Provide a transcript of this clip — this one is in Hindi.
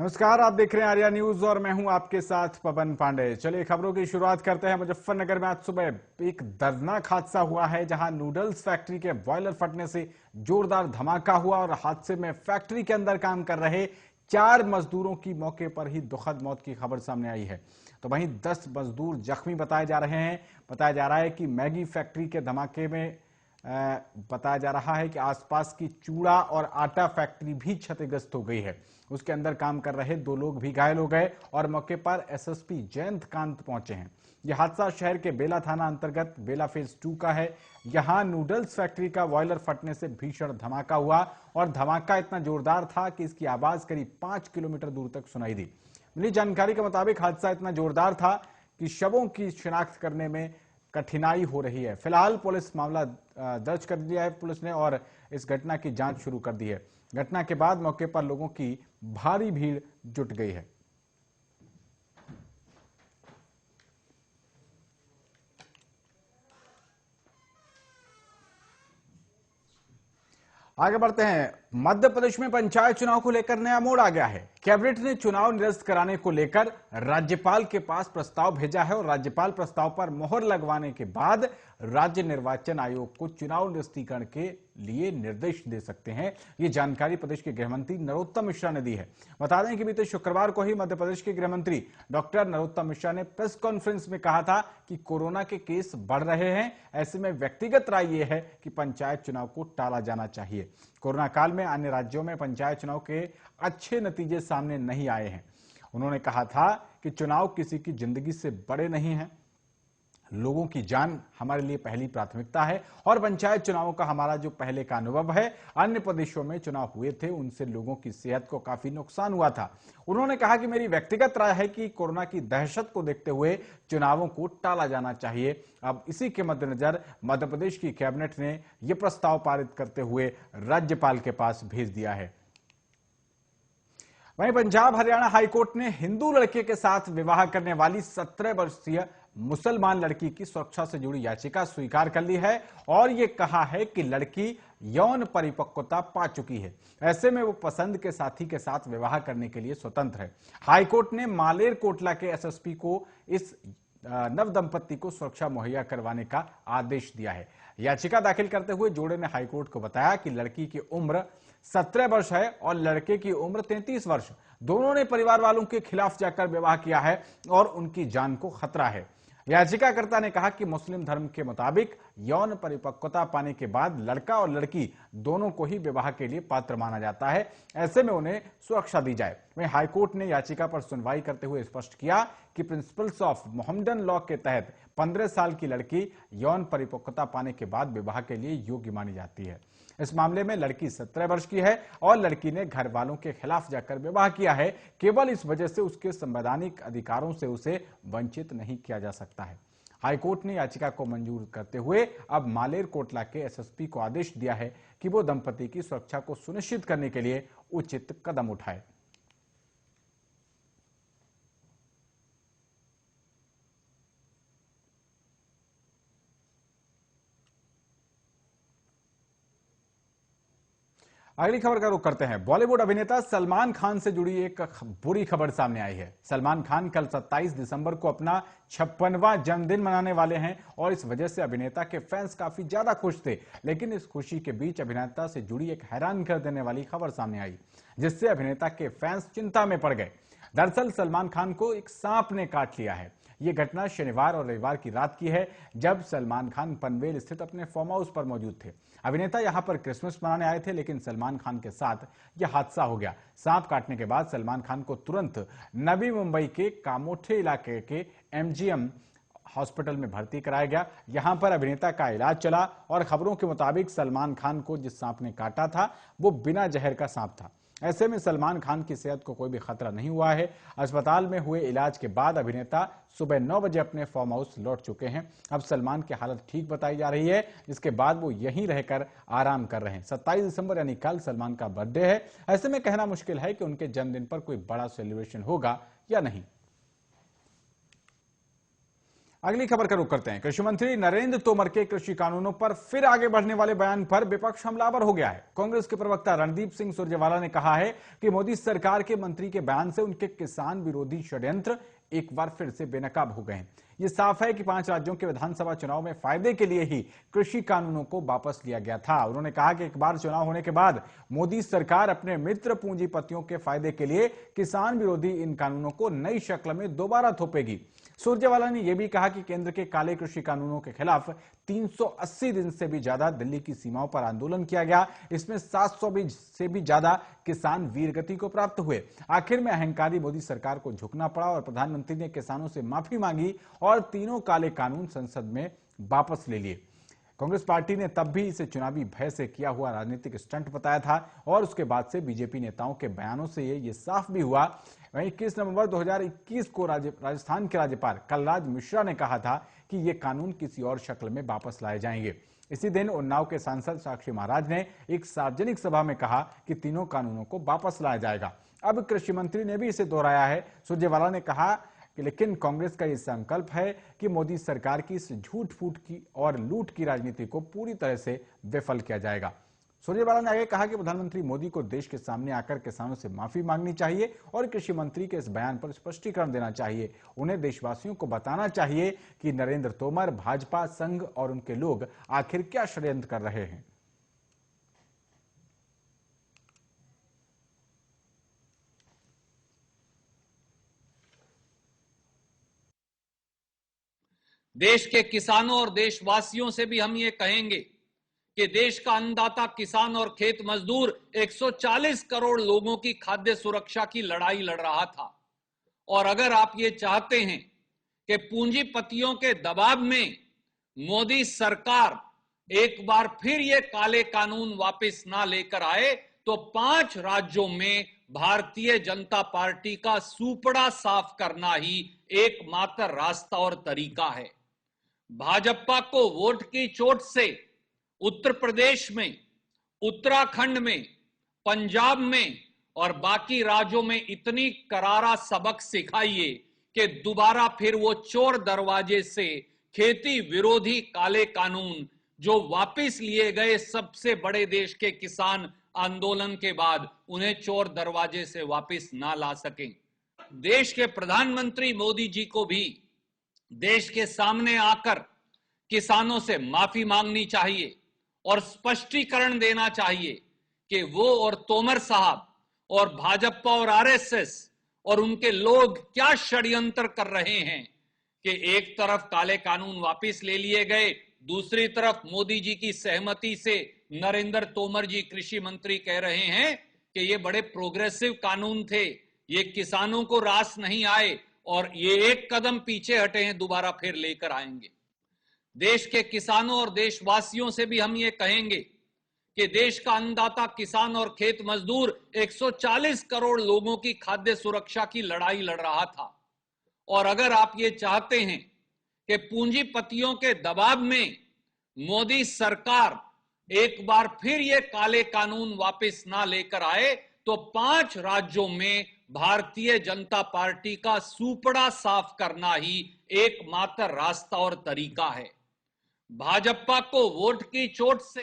नमस्कार, आप देख रहे हैं आर्या न्यूज और मैं हूं आपके साथ पवन पांडे। चलिए खबरों की शुरुआत करते हैं। मुजफ्फरनगर में आज सुबह एक दर्दनाक हादसा हुआ है, जहां नूडल्स फैक्ट्री के बॉयलर फटने से जोरदार धमाका हुआ और हादसे में फैक्ट्री के अंदर काम कर रहे 4 मजदूरों की मौके पर ही दुखद मौत की खबर सामने आई है। तो वहीं 10 मजदूर जख्मी बताए जा रहे हैं। बताया जा रहा है कि मैगी फैक्ट्री के धमाके में बताया जा रहा है कि आसपास की चूड़ा और आटा फैक्ट्री भी क्षतिग्रस्त हो गई है। उसके अंदर काम कर रहे 2 लोग भी घायल हो गए और मौके पर एसएसपी जयंत कांत पहुंचे हैं। यह हादसा शहर के बेला थाना अंतर्गत बेला फेज 2 का है। यहां नूडल्स फैक्ट्री का बॉयलर फटने से भीषण धमाका हुआ और धमाका इतना जोरदार था कि इसकी आवाज करीब 5 किलोमीटर दूर तक सुनाई दी। मिली जानकारी के मुताबिक हादसा इतना जोरदार था कि शवों की शिनाख्त करने में कठिनाई हो रही है। फिलहाल पुलिस मामला दर्ज कर दिया है पुलिस ने और इस घटना की जांच शुरू कर दी है। घटना के बाद मौके पर लोगों की भारी भीड़ जुट गई है। आगे बढ़ते हैं। मध्य प्रदेश में पंचायत चुनाव को लेकर नया मोड़ आ गया है। कैबिनेट ने चुनाव निरस्त कराने को लेकर राज्यपाल के पास प्रस्ताव भेजा है और राज्यपाल प्रस्ताव पर मोहर लगवाने के बाद राज्य निर्वाचन आयोग को चुनाव निरस्तीकरण के लिए निर्देश दे सकते हैं। ये जानकारी प्रदेश के गृहमंत्री नरोत्तम मिश्रा ने दी है। बता दें कि बीते शुक्रवार को ही मध्य प्रदेश के गृहमंत्री डॉक्टर नरोत्तम मिश्रा ने प्रेस कॉन्फ्रेंस में कहा था कि कोरोना के केस बढ़ रहे हैं। ऐसे में व्यक्तिगत राय यह है कि पंचायत चुनाव को टाला जाना चाहिए। कोरोना काल में अन्य राज्यों में पंचायत चुनाव के अच्छे नतीजे सामने नहीं आए हैं। उन्होंने कहा था कि चुनाव किसी की जिंदगी से बड़े नहीं हैं। लोगों की जान हमारे लिए पहली प्राथमिकता है और पंचायत चुनावों का हमारा जो पहले का अनुभव है, अन्य प्रदेशों में चुनाव हुए थे उनसे लोगों की सेहत को काफी नुकसान हुआ था। उन्होंने कहा कि मेरी व्यक्तिगत राय है कि कोरोना की दहशत को देखते हुए चुनावों को टाला जाना चाहिए। अब इसी के मद्देनजर मध्य प्रदेश की कैबिनेट ने यह प्रस्ताव पारित करते हुए राज्यपाल के पास भेज दिया है। वहीं पंजाब हरियाणा हाईकोर्ट ने हिंदू लड़के के साथ विवाह करने वाली 17 वर्षीय मुसलमान लड़की की सुरक्षा से जुड़ी याचिका स्वीकार कर ली है और यह कहा है कि लड़की यौन परिपक्वता पा चुकी है। ऐसे में वो पसंद के साथी के साथ विवाह करने के लिए स्वतंत्र है। हाईकोर्ट ने मालेर कोटला के एसएसपी को इस नव दंपत्ति को सुरक्षा मुहैया करवाने का आदेश दिया है। याचिका दाखिल करते हुए जोड़े ने हाईकोर्ट को बताया कि लड़की की उम्र 17 वर्ष है और लड़के की उम्र 33 वर्ष। दोनों ने परिवार वालों के खिलाफ जाकर विवाह किया है और उनकी जान को खतरा है। याचिकाकर्ता ने कहा कि मुस्लिम धर्म के मुताबिक यौन परिपक्वता पाने के बाद लड़का और लड़की दोनों को ही विवाह के लिए पात्र माना जाता है। ऐसे में उन्हें सुरक्षा दी जाए। वहीं हाईकोर्ट ने याचिका पर सुनवाई करते हुए स्पष्ट किया कि प्रिंसिपल्स ऑफ मोहम्मदन लॉ के तहत 15 साल की लड़की यौन परिपक्वता पाने के बाद विवाह के लिए योग्य मानी जाती है। इस मामले में लड़की 17 वर्ष की है और लड़की ने घर वालों के खिलाफ जाकर विवाह किया है। केवल इस वजह से उसके संवैधानिक अधिकारों से उसे वंचित नहीं किया जा सकता है। हाईकोर्ट ने याचिका को मंजूर करते हुए अब मालेर कोटला के एसएसपी को आदेश दिया है कि वो दंपति की सुरक्षा को सुनिश्चित करने के लिए उचित कदम उठाए। अगली खबर का रुख करते हैं। बॉलीवुड अभिनेता सलमान खान से जुड़ी एक बुरी खबर सामने आई है। सलमान खान कल 27 दिसंबर को अपना 56वां जन्मदिन मनाने वाले हैं और इस वजह से अभिनेता के फैंस काफी ज्यादा खुश थे। लेकिन इस खुशी के बीच अभिनेता से जुड़ी एक हैरान कर देने वाली खबर सामने आई, जिससे अभिनेता के फैंस चिंता में पड़ गए। दरअसल सलमान खान को एक सांप ने काट लिया है। यह घटना शनिवार और रविवार की रात की है, जब सलमान खान पनवेल स्थित अपने फार्म हाउस पर मौजूद थे। अभिनेता यहां पर क्रिसमस मनाने आए थे, लेकिन सलमान खान के साथ यह हादसा हो गया। सांप काटने के बाद सलमान खान को तुरंत नवी मुंबई के कामोठे इलाके के एमजीएम हॉस्पिटल में भर्ती कराया गया। यहां पर अभिनेता का इलाज चला और खबरों के मुताबिक सलमान खान को जिस सांप ने काटा था वो बिना जहर का सांप था। ऐसे में सलमान खान की सेहत को कोई भी खतरा नहीं हुआ है। अस्पताल में हुए इलाज के बाद अभिनेता सुबह 9 बजे अपने फार्म हाउस लौट चुके हैं। अब सलमान की हालत ठीक बताई जा रही है, जिसके बाद वो यहीं रहकर आराम कर रहे हैं। 27 दिसंबर यानी कल सलमान का बर्थडे है। ऐसे में कहना मुश्किल है कि उनके जन्मदिन पर कोई बड़ा सेलिब्रेशन होगा या नहीं। अगली खबर का रुख करते हैं। कृषि मंत्री नरेंद्र तोमर के कृषि कानूनों पर फिर आगे बढ़ने वाले बयान पर विपक्ष हमलावर हो गया है। कांग्रेस के प्रवक्ता रणदीप सिंह सुरजेवाला ने कहा है कि मोदी सरकार के मंत्री के बयान से उनके किसान विरोधी षड्यंत्र एक बार फिर से बेनकाब हो गए हैं। ये साफ है कि 5 राज्यों के विधानसभा चुनाव में फायदे के लिए ही कृषि कानूनों को वापस लिया गया था। उन्होंने कहा कि एक बार चुनाव होने के बाद मोदी सरकार अपने मित्र पूंजीपतियों के फायदे के लिए किसान विरोधी इन कानूनों को नई शक्ल में दोबारा थोपेगी। सुरजेवाला ने यह भी कहा कि केंद्र के काले कृषि कानूनों के खिलाफ 380 दिन से भी ज्यादा दिल्ली की सीमाओं पर आंदोलन किया गया। इसमें 700 से भी ज्यादा किसान वीरगति को प्राप्त हुए। आखिर में अहंकारी मोदी सरकार को झुकना पड़ा और प्रधानमंत्री ने किसानों से माफी मांगी और तीनों काले कानून संसद में वापस ले लिए। कांग्रेस पार्टी ने तब भी इसे चुनावी भय से किया हुआ राजनीतिक स्टंट बताया था और उसके बाद से बीजेपी नेताओं के बयानों से ये साफ भी हुआ। वहीं 21 नवंबर 2021 को राजस्थान के राज्यपाल कलराज मिश्रा ने कहा था कि ये कानून किसी और शक्ल में वापस लाए जाएंगे। इसी दिन उन्नाव के सांसद साक्षी महाराज ने एक सार्वजनिक सभा में कहा कि तीनों कानूनों को वापस लाया जाएगा। अब कृषि मंत्री ने भी इसे दोहराया है। सुरजेवाला ने कहा कि लेकिन कांग्रेस का यह संकल्प है कि मोदी सरकार की इस झूठ फूट की और लूट की राजनीति को पूरी तरह से विफल किया जाएगा। सुरजेवाला ने आगे कहा कि प्रधानमंत्री मोदी को देश के सामने आकर किसानों से माफी मांगनी चाहिए और कृषि मंत्री के इस बयान पर स्पष्टीकरण देना चाहिए। उन्हें देशवासियों को बताना चाहिए कि नरेंद्र तोमर, भाजपा, संघ और उनके लोग आखिर क्या षड्यंत्र कर रहे हैं। देश के किसानों और देशवासियों से भी हम ये कहेंगे कि देश का अन्नदाता किसान और खेत मजदूर 140 करोड़ लोगों की खाद्य सुरक्षा की लड़ाई लड़ रहा था। और अगर आप ये चाहते हैं कि पूंजीपतियों के दबाव में मोदी सरकार एक बार फिर ये काले कानून वापस ना लेकर आए, तो 5 राज्यों में भारतीय जनता पार्टी का सूपड़ा साफ करना ही एकमात्र रास्ता और तरीका है। भाजपा को वोट की चोट से उत्तर प्रदेश में, उत्तराखंड में, पंजाब में और बाकी राज्यों में इतनी करारा सबक सिखाइए कि दोबारा फिर वो चोर दरवाजे से खेती विरोधी काले कानून जो वापस लिए गए सबसे बड़े देश के किसान आंदोलन के बाद, उन्हें चोर दरवाजे से वापस ना ला सकें। देश के प्रधानमंत्री मोदी जी को भी देश के सामने आकर किसानों से माफी मांगनी चाहिए और स्पष्टीकरण देना चाहिए कि वो और तोमर साहब और भाजपा और आरएसएस और उनके लोग क्या षड्यंत्र कर रहे हैं कि एक तरफ काले कानून वापस ले लिए गए, दूसरी तरफ मोदी जी की सहमति से नरेंद्र तोमर जी कृषि मंत्री कह रहे हैं कि ये बड़े प्रोग्रेसिव कानून थे, ये किसानों को रास नहीं आए और ये एक कदम पीछे हटे हैं, दोबारा फिर लेकर आएंगे। देश के किसानों और देशवासियों से भी हम ये कहेंगे कि देश का अन्नदाता किसान और खेत मजदूर 140 करोड़ लोगों की खाद्य सुरक्षा की लड़ाई लड़ रहा था। और अगर आप ये चाहते हैं कि पूंजीपतियों के दबाव में मोदी सरकार एक बार फिर ये काले कानून वापस ना लेकर आए, तो 5 राज्यों में भारतीय जनता पार्टी का सूपड़ा साफ करना ही एकमात्र रास्ता और तरीका है। भाजपा को वोट की चोट से